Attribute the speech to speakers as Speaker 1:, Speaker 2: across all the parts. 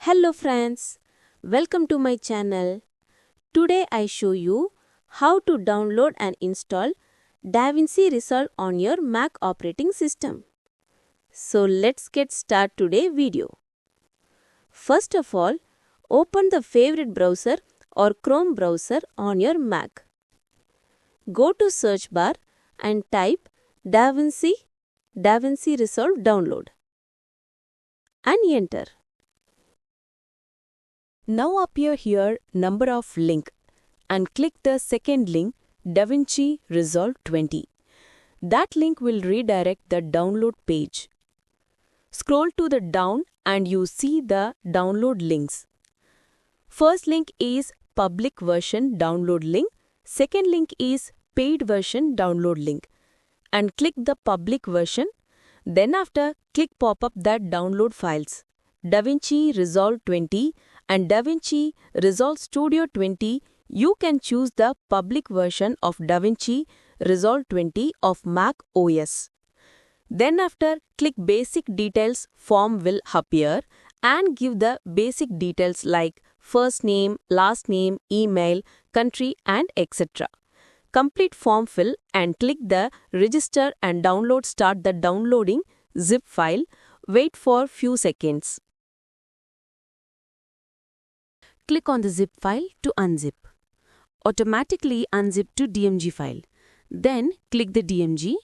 Speaker 1: Hello friends, welcome to my channel. Today I show you how to download and install DaVinci Resolve on your Mac operating system. So let's get started today's video. First of all, open the favorite browser or Chrome browser on your Mac. Go to search bar and type DaVinci Resolve download and enter. Now appear here number of link and click the second link DaVinci Resolve 20. That link will redirect the download page. Scroll to the down and you see the download links. First link is public version download link. Second link is paid version download link. And click the public version. Then after, click pop-up that download files. DaVinci Resolve 20 and DaVinci Resolve Studio 20, you can choose the public version of DaVinci Resolve 20 of Mac OS. Then after, click Basic Details form will appear and give the basic details like first name, last name, email, country and etc. Complete form fill and click the Register and download. Start the downloading zip file. Wait for few seconds. Click on the zip file to unzip. Automatically unzip to DMG file. Then click the DMG.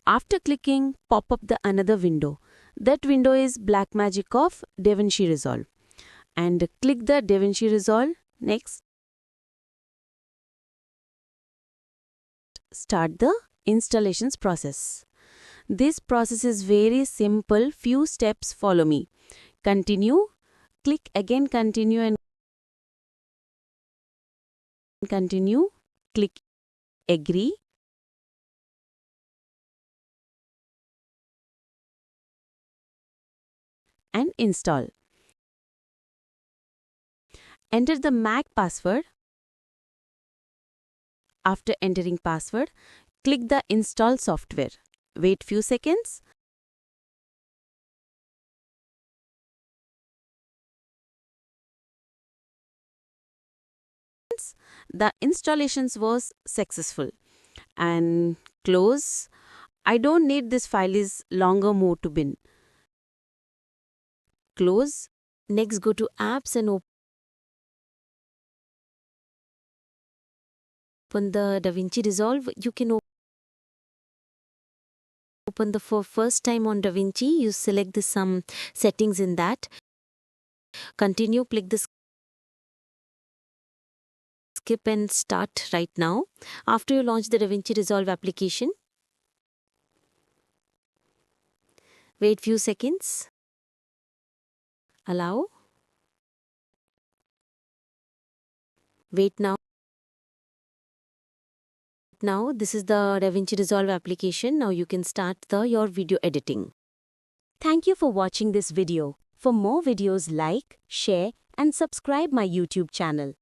Speaker 1: After clicking, pop up the another window. That window is Blackmagic of DaVinci Resolve. And click the DaVinci Resolve. Next. Start the installations process. This process is very simple. Few steps, follow me. Continue. Click again continue and continue. Click agree. And install. Enter the Mac password. After entering password, click the install software. Wait few seconds. The installations was successful. And close. I don't need this file is longer move to bin. Close. Next go to apps and open the DaVinci Resolve. You can open the first time on DaVinci. You select some settings in that. Continue. Click the skip and start right now. After you launch the DaVinci Resolve application, wait few seconds. Allow. Wait now. Now this is the DaVinci Resolve application. Now you can start your video editing. Thank you for watching this video. For more videos, like, share and subscribe my YouTube channel.